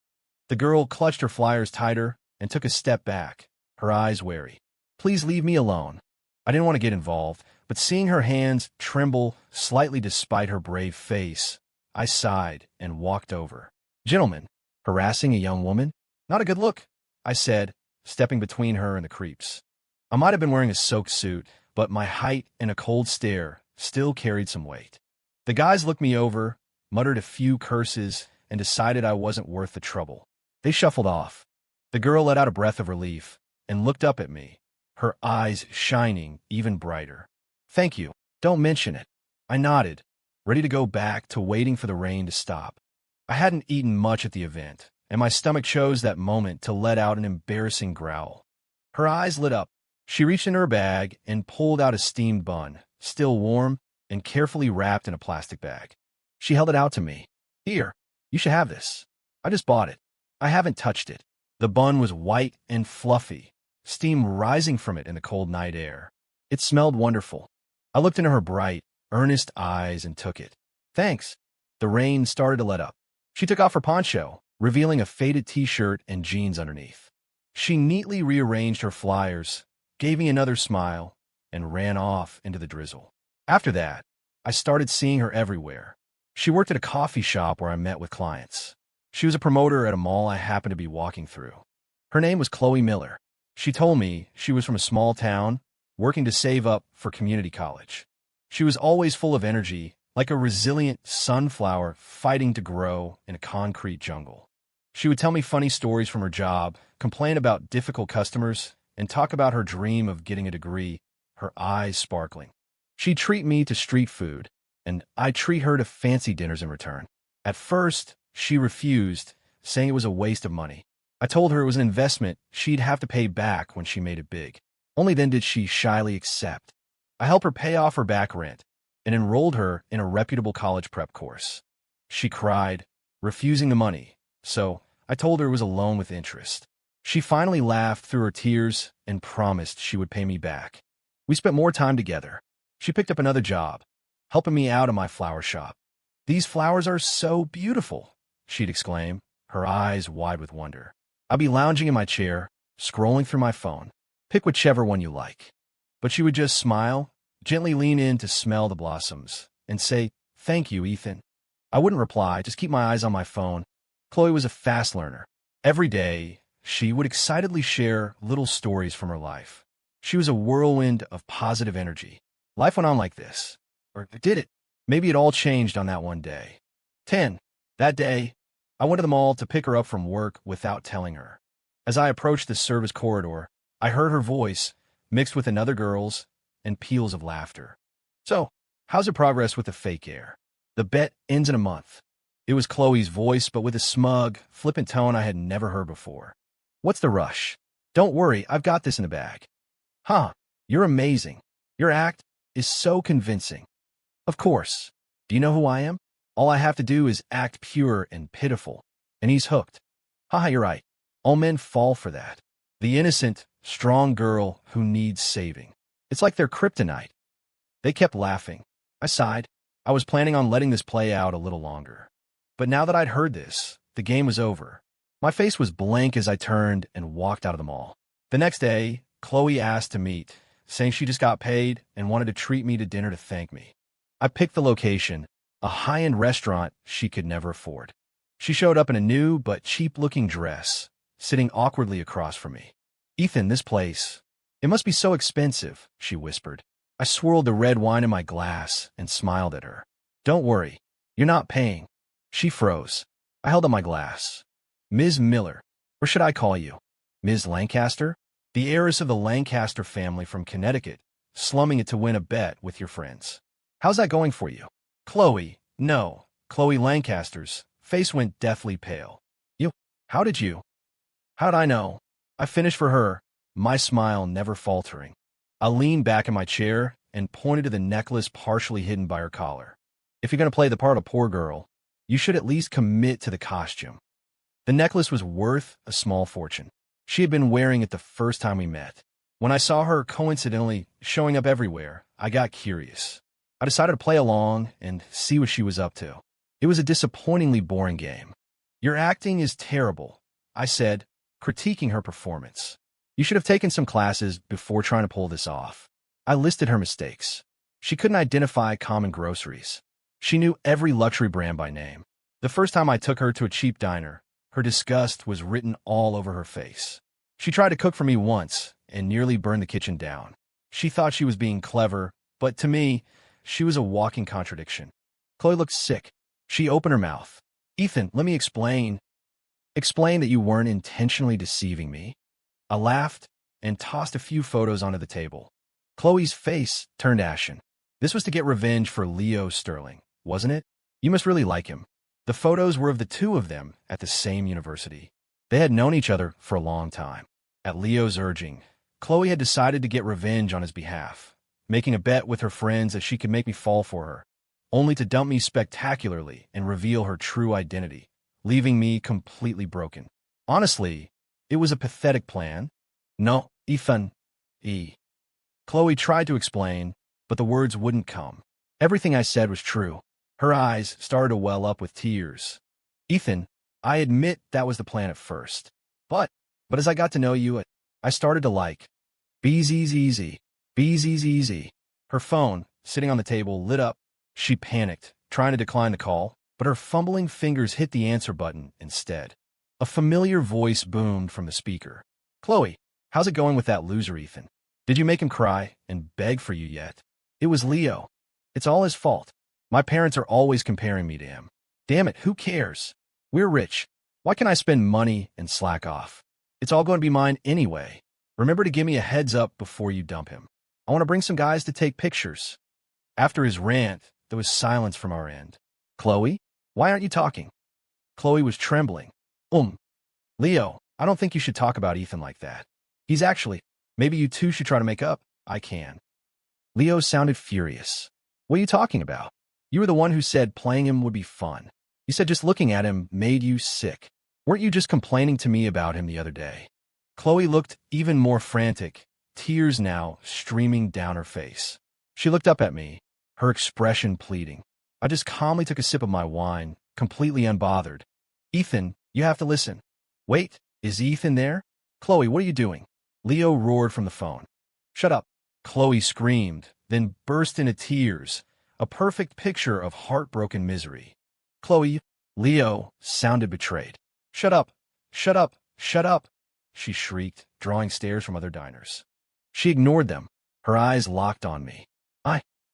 The girl clutched her flyers tighter and took a step back, her eyes wary. Please leave me alone. I didn't want to get involved, but seeing her hands tremble slightly despite her brave face, I sighed and walked over. Gentlemen, harassing a young woman? Not a good look, I said, stepping between her and the creeps. I might have been wearing a soaked suit, but my height and a cold stare still carried some weight. The guys looked me over, muttered a few curses, and decided I wasn't worth the trouble. They shuffled off. The girl let out a breath of relief and looked up at me, her eyes shining even brighter. Thank you. Don't mention it. I nodded, ready to go back to waiting for the rain to stop. I hadn't eaten much at the event, and my stomach chose that moment to let out an embarrassing growl. Her eyes lit up. She reached into her bag and pulled out a steamed bun, still warm and carefully wrapped in a plastic bag. She held it out to me. Here, you should have this. I just bought it. I haven't touched it. The bun was white and fluffy, steam rising from it in the cold night air. It smelled wonderful. I looked into her bright, earnest eyes and took it. Thanks. The rain started to let up. She took off her poncho, revealing a faded t-shirt and jeans underneath. She neatly rearranged her flyers, gave me another smile, and ran off into the drizzle. After that, I started seeing her everywhere. She worked at a coffee shop where I met with clients. She was a promoter at a mall I happened to be walking through. Her name was Chloe Miller. She told me she was from a small town, working to save up for community college. She was always full of energy, like a resilient sunflower fighting to grow in a concrete jungle. She would tell me funny stories from her job, complain about difficult customers, and talk about her dream of getting a degree, her eyes sparkling. She'd treat me to street food, and I'd treat her to fancy dinners in return. At first, she refused, saying it was a waste of money. I told her it was an investment she'd have to pay back when she made it big. Only then did she shyly accept. I helped her pay off her back rent and enrolled her in a reputable college prep course. She cried, refusing the money, so I told her it was a loan with interest. She finally laughed through her tears and promised she would pay me back. We spent more time together. She picked up another job, helping me out in my flower shop. These flowers are so beautiful, she'd exclaim, her eyes wide with wonder. I'd be lounging in my chair, scrolling through my phone. Pick whichever one you like. But she would just smile, gently lean in to smell the blossoms, and say, "Thank you, Ethan." I wouldn't reply, just keep my eyes on my phone. Chloe was a fast learner. Every day, she would excitedly share little stories from her life. She was a whirlwind of positive energy. Life went on like this. Or did it? Maybe it all changed on that one day. 10. That day, I went to the mall to pick her up from work without telling her. As I approached the service corridor, I heard her voice, mixed with another girl's, and peals of laughter. So, how's the progress with the fake heir? The bet ends in a month. It was Chloe's voice, but with a smug, flippant tone I had never heard before. What's the rush? Don't worry, I've got this in the bag. Huh, you're amazing. Your act is so convincing. Of course. Do you know who I am? All I have to do is act pure and pitiful, and he's hooked. Haha, you're right. All men fall for that. The innocent, strong girl who needs saving. It's like their kryptonite. They kept laughing. I sighed. I was planning on letting this play out a little longer. But now that I'd heard this, the game was over. My face was blank as I turned and walked out of the mall. The next day, Chloe asked to meet, saying she just got paid and wanted to treat me to dinner to thank me. I picked the location, a high-end restaurant she could never afford. She showed up in a new but cheap-looking dress, sitting awkwardly across from me. Ethan, this place. It must be so expensive, she whispered. I swirled the red wine in my glass and smiled at her. Don't worry, you're not paying. She froze. I held up my glass. Ms. Miller, or should I call you? Ms. Lancaster? The heiress of the Lancaster family from Connecticut, slumming it to win a bet with your friends. How's that going for you? Chloe, no. Chloe Lancaster's face went deathly pale. You? How'd I know? I finished for her, my smile never faltering. I leaned back in my chair and pointed to the necklace partially hidden by her collar. If you're going to play the part of poor girl, you should at least commit to the costume. The necklace was worth a small fortune. She had been wearing it the first time we met. When I saw her coincidentally showing up everywhere, I got curious. I decided to play along and see what she was up to. It was a disappointingly boring game. Your acting is terrible, I said, critiquing her performance. You should have taken some classes before trying to pull this off. I listed her mistakes. She couldn't identify common groceries. She knew every luxury brand by name. The first time I took her to a cheap diner, her disgust was written all over her face. She tried to cook for me once and nearly burned the kitchen down. She thought she was being clever, but to me, she was a walking contradiction. Chloe looked sick. She opened her mouth. Ethan, let me explain. Explain that you weren't intentionally deceiving me. I laughed and tossed a few photos onto the table. Chloe's face turned ashen. This was to get revenge for Leo Sterling, wasn't it? You must really like him. The photos were of the two of them at the same university. They had known each other for a long time. At Leo's urging, Chloe had decided to get revenge on his behalf, making a bet with her friends that she could make me fall for her, only to dump me spectacularly and reveal her true identity, leaving me completely broken. Honestly, it was a pathetic plan. No, Ethan. Chloe tried to explain, but the words wouldn't come. Everything I said was true. Her eyes started to well up with tears. Ethan, I admit that was the plan at first. But as I got to know you, I started to like. BZZZ. BZZZ. Her phone, sitting on the table, lit up. She panicked, trying to decline the call, but her fumbling fingers hit the answer button instead. A familiar voice boomed from the speaker. Chloe, how's it going with that loser Ethan? Did you make him cry and beg for you yet? It was Leo. It's all his fault. My parents are always comparing me to him. Damn it, who cares? We're rich. Why can't I spend money and slack off? It's all going to be mine anyway. Remember to give me a heads up before you dump him. I want to bring some guys to take pictures. After his rant, there was silence from our end. Chloe, why aren't you talking? Chloe was trembling. Leo, I don't think you should talk about Ethan like that. He's actually, maybe you two should try to make up. I can. Leo sounded furious. What are you talking about? You were the one who said playing him would be fun. You said just looking at him made you sick. Weren't you just complaining to me about him the other day? Chloe looked even more frantic, tears now streaming down her face. She looked up at me, her expression pleading. I just calmly took a sip of my wine, completely unbothered. Ethan, you have to listen. Wait, is Ethan there? Chloe, what are you doing? Leo roared from the phone. Shut up. Chloe screamed, then burst into tears, a perfect picture of heartbroken misery. Chloe, Leo sounded betrayed. Shut up, shut up, shut up, she shrieked, drawing stares from other diners. She ignored them, her eyes locked on me.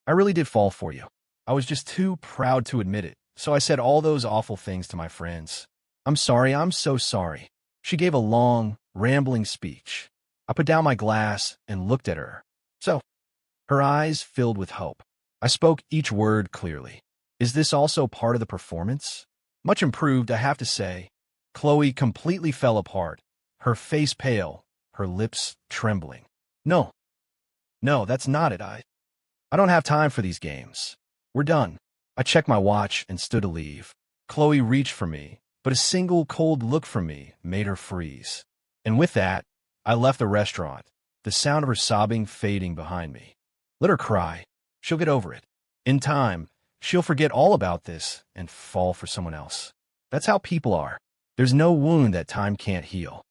I really did fall for you. I was just too proud to admit it, so I said all those awful things to my friends. I'm sorry, I'm so sorry. She gave a long, rambling speech. I put down my glass and looked at her. So, her eyes filled with hope. I spoke each word clearly. Is this also part of the performance? Much improved, I have to say. Chloe completely fell apart, her face pale, her lips trembling. No, that's not it. I don't have time for these games. We're done. I checked my watch and stood to leave. Chloe reached for me, but a single cold look from me made her freeze. And with that, I left the restaurant, the sound of her sobbing fading behind me. Let her cry. She'll get over it. In time, she'll forget all about this and fall for someone else. That's how people are. There's no wound that time can't heal.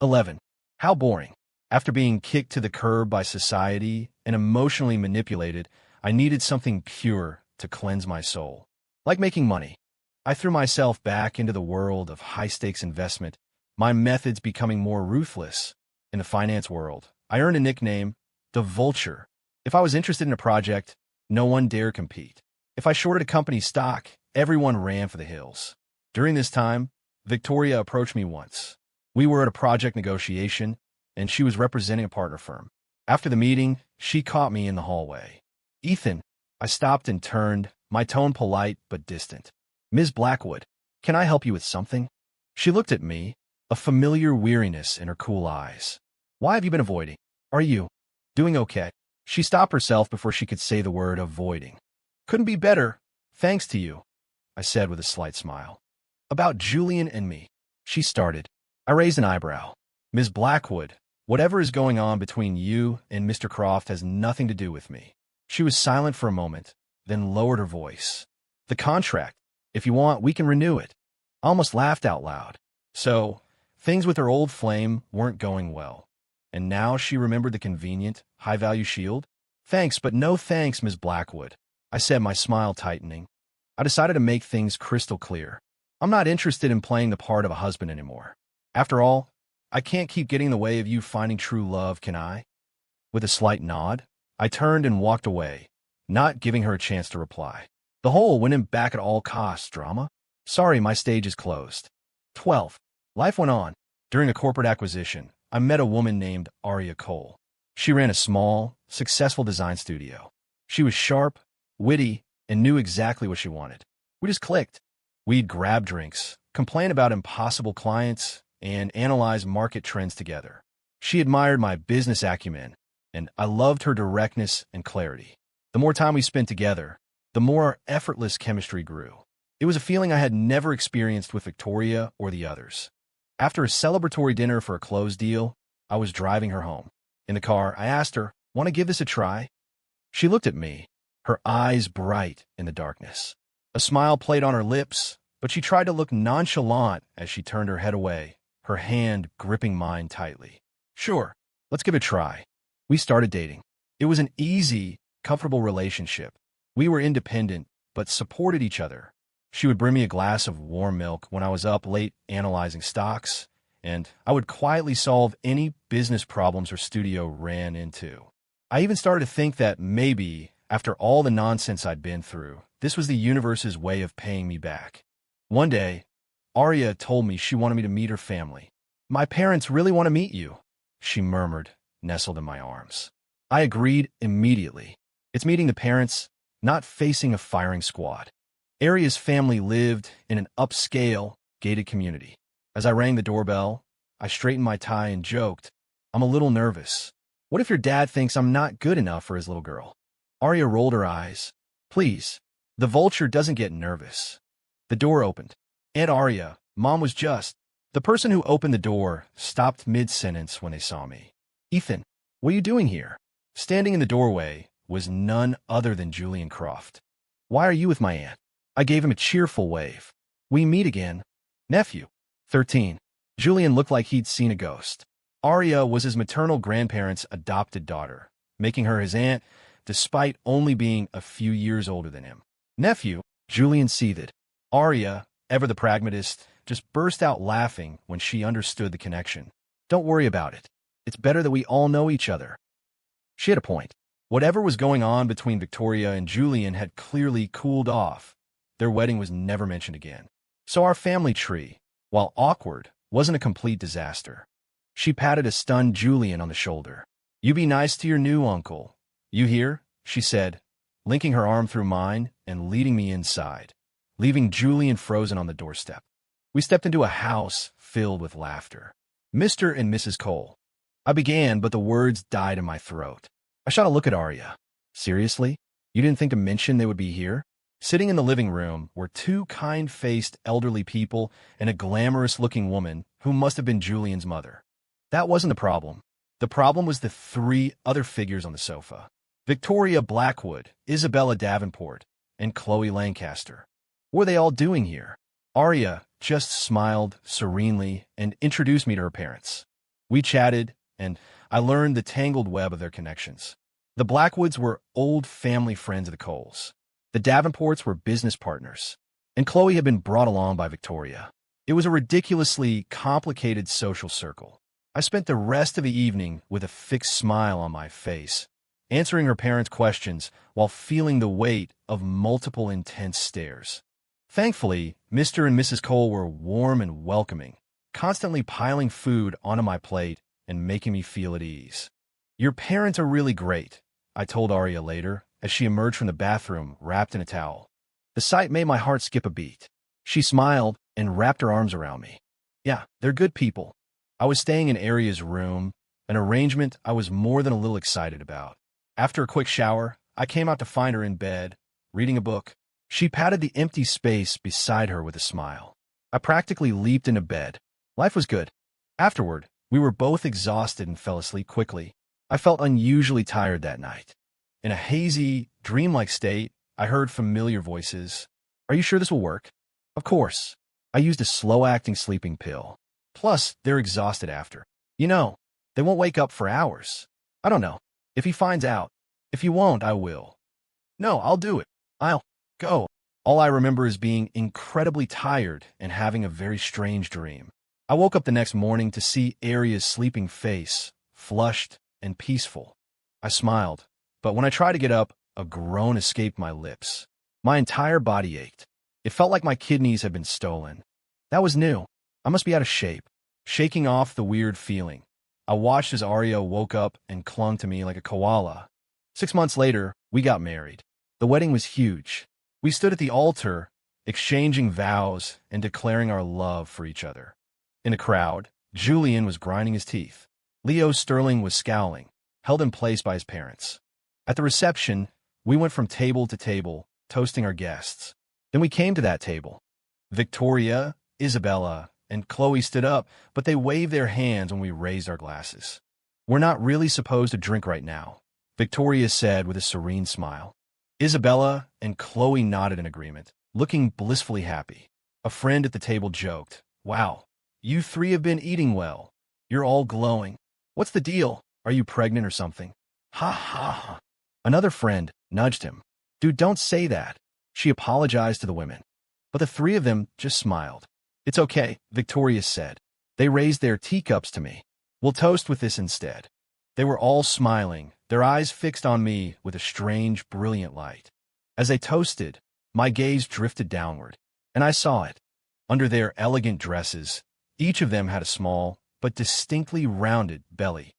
11. How boring. After being kicked to the curb by society and emotionally manipulated, I needed something pure to cleanse my soul. Like making money. I threw myself back into the world of high-stakes investment, my methods becoming more ruthless. In the finance world, I earned a nickname, the Vulture. If I was interested in a project, no one dared compete. If I shorted a company's stock, everyone ran for the hills. During this time, Victoria approached me once. We were at a project negotiation, and she was representing a partner firm. After the meeting, she caught me in the hallway. Ethan, I stopped and turned, my tone polite but distant. Ms. Blackwood, can I help you with something? She looked at me, a familiar weariness in her cool eyes. Why have you been avoiding? Are you doing okay? She stopped herself before she could say the word avoiding. Couldn't be better, thanks to you, I said with a slight smile. About Julian and me, she started. I raised an eyebrow. Ms. Blackwood, whatever is going on between you and Mr. Croft has nothing to do with me. She was silent for a moment, then lowered her voice. The contract, if you want, we can renew it. I almost laughed out loud. So, things with her old flame weren't going well. And now she remembered the convenient, high-value shield? Thanks, but no thanks, Ms. Blackwood, I said, my smile tightening. I decided to make things crystal clear. I'm not interested in playing the part of a husband anymore. After all, I can't keep getting in the way of you finding true love, can I? With a slight nod, I turned and walked away, not giving her a chance to reply. The whole went in back at all costs drama? Sorry, my stage is closed. 12. Life went on. During a corporate acquisition, I met a woman named Aria Cole. She ran a small, successful design studio. She was sharp, witty, and knew exactly what she wanted. We just clicked. We'd grab drinks, complain about impossible clients, and analyze market trends together. She admired my business acumen, and I loved her directness and clarity. The more time we spent together, the more our effortless chemistry grew. It was a feeling I had never experienced with Victoria or the others. After a celebratory dinner for a closed deal, I was driving her home. In the car, I asked her, "Want to give this a try?" She looked at me, her eyes bright in the darkness. A smile played on her lips, but she tried to look nonchalant as she turned her head away, her hand gripping mine tightly. Sure, let's give it a try. We started dating. It was an easy, comfortable relationship. We were independent, but supported each other. She would bring me a glass of warm milk when I was up late analyzing stocks, and I would quietly solve any business problems her studio ran into. I even started to think that maybe, after all the nonsense I'd been through, this was the universe's way of paying me back. One day, Aria told me she wanted me to meet her family. "My parents really want to meet you," she murmured, nestled in my arms. I agreed immediately. It's meeting the parents, not facing a firing squad. Aria's family lived in an upscale, gated community. As I rang the doorbell, I straightened my tie and joked, "I'm a little nervous. What if your dad thinks I'm not good enough for his little girl?" Aria rolled her eyes. "Please, the Vulture doesn't get nervous." The door opened. "Aunt Aria, Mom was just..." The person who opened the door stopped mid-sentence when they saw me. "Ethan, what are you doing here?" Standing in the doorway was none other than Julian Croft. "Why are you with my aunt?" I gave him a cheerful wave. "We meet again. Nephew." 13. Julian looked like he'd seen a ghost. Aria was his maternal grandparents' adopted daughter, making her his aunt despite only being a few years older than him. "Nephew," Julian seethed. Aria, ever the pragmatist, just burst out laughing when she understood the connection. "Don't worry about it. It's better that we all know each other." She had a point. Whatever was going on between Victoria and Julian had clearly cooled off. Their wedding was never mentioned again. So our family tree, while awkward, wasn't a complete disaster. She patted a stunned Julian on the shoulder. "You be nice to your new uncle. You hear?" she said, linking her arm through mine and leading me inside, leaving Julian frozen on the doorstep. We stepped into a house filled with laughter. "Mr. and Mrs. Cole." I began, but the words died in my throat. I shot a look at Arya. "Seriously? You didn't think to mention they would be here?" Sitting in the living room were two kind-faced elderly people and a glamorous-looking woman who must have been Julian's mother. That wasn't the problem. The problem was the three other figures on the sofa. Victoria Blackwood, Isabella Davenport, and Chloe Lancaster. What were they all doing here? Arya just smiled serenely and introduced me to her parents. We chatted, and I learned the tangled web of their connections. The Blackwoods were old family friends of the Coles. The Davenports were business partners, and Chloe had been brought along by Victoria. It was a ridiculously complicated social circle. I spent the rest of the evening with a fixed smile on my face, answering her parents' questions while feeling the weight of multiple intense stares. Thankfully, Mr. and Mrs. Cole were warm and welcoming, constantly piling food onto my plate and making me feel at ease. "Your parents are really great," I told Arya later, as she emerged from the bathroom wrapped in a towel. The sight made my heart skip a beat. She smiled and wrapped her arms around me. "Yeah, they're good people." I was staying in Arya's room, an arrangement I was more than a little excited about. After a quick shower, I came out to find her in bed, reading a book. She patted the empty space beside her with a smile. I practically leaped into bed. Life was good. Afterward, we were both exhausted and fell asleep quickly. I felt unusually tired that night. In a hazy, dreamlike state, I heard familiar voices. "Are you sure this will work?" "Of course." I used a slow-acting sleeping pill. Plus, they're exhausted after. "You know, they won't wake up for hours." "I don't know. If he finds out." "If you won't, I will." "No, I'll do it. I'll go." All I remember is being incredibly tired and having a very strange dream. I woke up the next morning to see Arya's sleeping face, flushed and peaceful. I smiled, but when I tried to get up, a groan escaped my lips. My entire body ached. It felt like my kidneys had been stolen. That was new. I must be out of shape. Shaking off the weird feeling, I watched as Arya woke up and clung to me like a koala. 6 months later, we got married. The wedding was huge. We stood at the altar, exchanging vows and declaring our love for each other. In a crowd, Julian was grinding his teeth. Leo Sterling was scowling, held in place by his parents. At the reception, we went from table to table, toasting our guests. Then we came to that table. Victoria, Isabella, and Chloe stood up, but they waved their hands when we raised our glasses. "We're not really supposed to drink right now," Victoria said with a serene smile. Isabella and Chloe nodded in agreement, looking blissfully happy. A friend at the table joked, "Wow, you three have been eating well. You're all glowing. What's the deal? Are you pregnant or something?" "Ha ha ha." Another friend nudged him. "Dude, don't say that." She apologized to the women, but the three of them just smiled. "It's okay," Victoria said. They raised their teacups to me. "We'll toast with this instead." They were all smiling, their eyes fixed on me with a strange, brilliant light. As they toasted, my gaze drifted downward, and I saw it. Under their elegant dresses, each of them had a small, but distinctly rounded belly.